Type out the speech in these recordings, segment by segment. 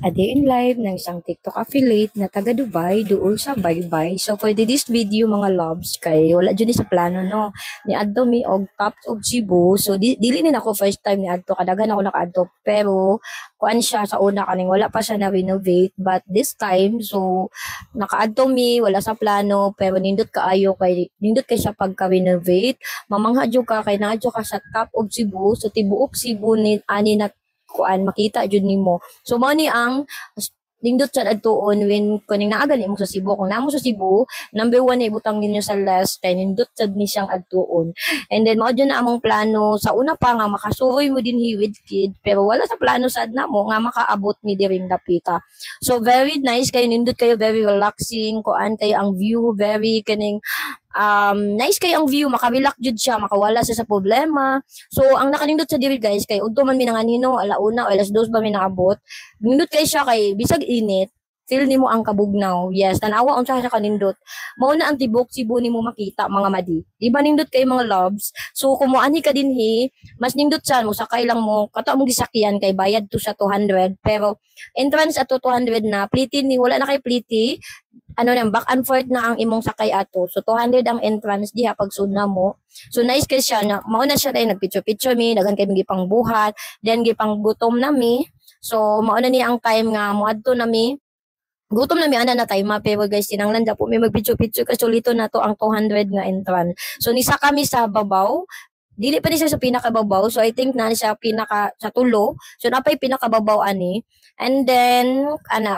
A day in life ng isang TikTok affiliate na taga Dubai duol sa Baybay. So for this video mga loves kay wala jud ni sa plano no. Ni adto mi og Tops of Cebu. So dili ni ako first time ni adto kadagan ako nakaadto pero kuan siya sa una kaning wala pa siya na renovate but this time so nakaadto mi wala sa plano pero nindot kay siya pagka renovate. Mamangha jud ka kay naadto ka sa Top of Cebu so tibuok Cebu ni ani na kuan makita jud nimo. So mao ni ang nindot sa adtuon when kuning naa gani mo sa Cebu kung namo sa Cebu number one na ibutang ninyo sa last kay nindot sad ni siyang adtuon and then mao na among plano sa una pa nga makasuroy mo din with kid pero wala sa plano sad na mo nga makaabot ni diring dapita. So very nice kayo nindot kayo very relaxing kuan kayo ang view very kaning nice kay ang view makarelax jud siya makawala sa problema. So ang nakanindot sa diri guys kay udto man mi nanganino alauna o alas 2 ba mi nakabot nindot kay siya kay bisag init feel nimo ang kabugnaw. Yes, tanawa unsa siya kanindot. Mao na ang tibok Cebu nimo makita mga madi. Di ba nindot kay mga loves? So kung moani ka dinhi, mas nindot siya mo sakay lang mo kato mo gisakyan kay bayad to sa 200 pero entrance ato 200 na pliti ni wala na kay pliti ano nang back and forth na ang imong sakay ato. So 200 ang entrance diha pag sudna mo. So nice kay siya na mao na siya dai nagpicture-picture mi daghan kay gipang buhat, then gipang gutom na mi. So mao na ni ang time nga moadto na mi. Gutom na mi ana na time pero guys tinanglan da po may magpicture-picture kasi ulito na to ang 200 nga entrance. So nisa kami sa babaw dili pa ni siya sa pinakababaw so I think na siya pinaka sa tulo so napay pinakababaw ani and then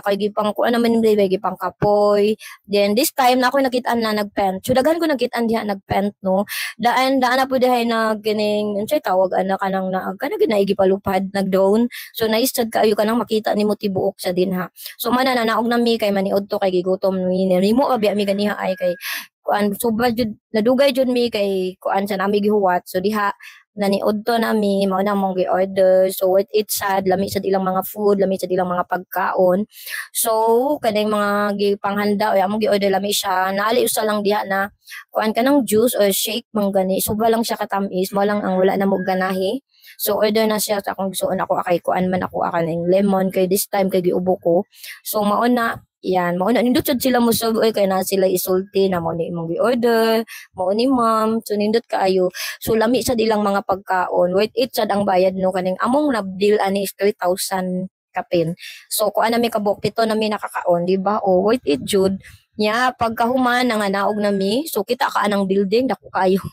kay gipang ko ano man ni gipang kapoy then this time na ako nakita na nagpent so daghan ko nakita diha nagpent no daan na po diha na gining unsay tawag ana kanang na kana ginaigi palupad nag-drone so nice sad kaayo kanang makita nimo tibuok sa dinha so man na naog na mi kay maniud to kay gigutom ni nimo abi mi ganiha ay kay kuan sobra jud nadugay jud mi kay kuan sa nami gihuwat so diha naniud to nami mao na mong gi-order so it's sad lami sa ilang mga food lami sa ilang mga pagkaon so kanang mga gipanghanda o among gi-order lami siya naali usa lang diha na kuan kanang juice or shake man gani sobra lang siya katamis mo lang ang wala na mo ganahi so order na siya sa akong gustoon ako akay kuan man ako akaning lemon kay this time kay giubo ko so mao na yan, mao na nindot sad sila mo oy kay na sila isulti na mao ni imong gi-order, mao ni ma'am, so nindot kaayo. So lami sa ilang mga pagkaon, worth it sad ang bayad no kaning among nabdeal ani is 3,000 kapin. So kuan nami kabuk pito nami nakakaon, di ba? O worth it jud. Nya pagkahuman nga naog nami, so kita ka anang building dako kayo.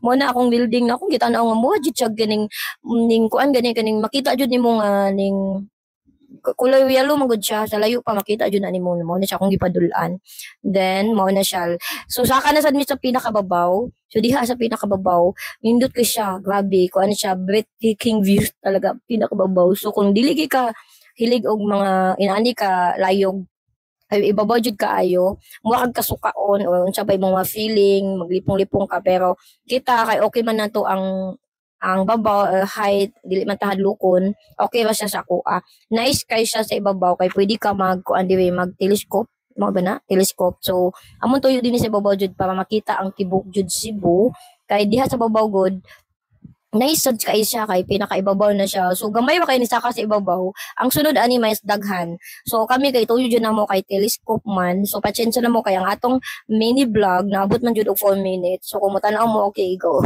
Mo na akong building na akong kita na nga mo jud siya ganing ning kuan gani kaning makita jud nimo nga ning kulay yellow magud siya sa layo pa makita jud na nimo mo na siya akong gipadulan then mao na siya so saka na sad mi sa pinakababaw so diha sa pinakababaw nindot ko siya grabe ko ano siya breathtaking views talaga pinakababaw so kung dili ka hilig og mga inaani ka layog ay ibabaw jud kaayo mura kag kasukaon o unsa pa imong mga feeling maglipong-lipong ka pero kita kay okay man nato ang babaw height dili man ta hadlokon okay ra siya sa kuha nice kay siya sa ibabaw kay pwede ka magkuan diri mag telescope mo ba na telescope so amon tuyo din sa ibabaw jud para makita ang tibok jud Cebu kay diha sa babaw gud nice sad kay siya kay pinakaibabaw na siya so gamay ra kay ni saka sa ibabaw ang sunod ani may daghan so kami kay tuyo jud na mo kay telescope man so patsensya na mo kay ang atong mini vlog naabot man jud og 4 minutes so kung mo mo okay go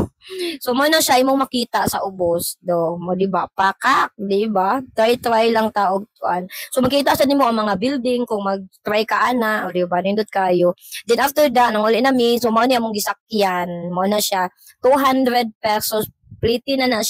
so mo na siya imong makita sa ubos do mo di ba pakak di ba try lang ta og kuan so makita sa nimo ang mga building kung mag-try ka ana o di ba nindot kayo then after that nang uli na mi so mo ni among gisakyan mo na siya 200 pesos pliti na na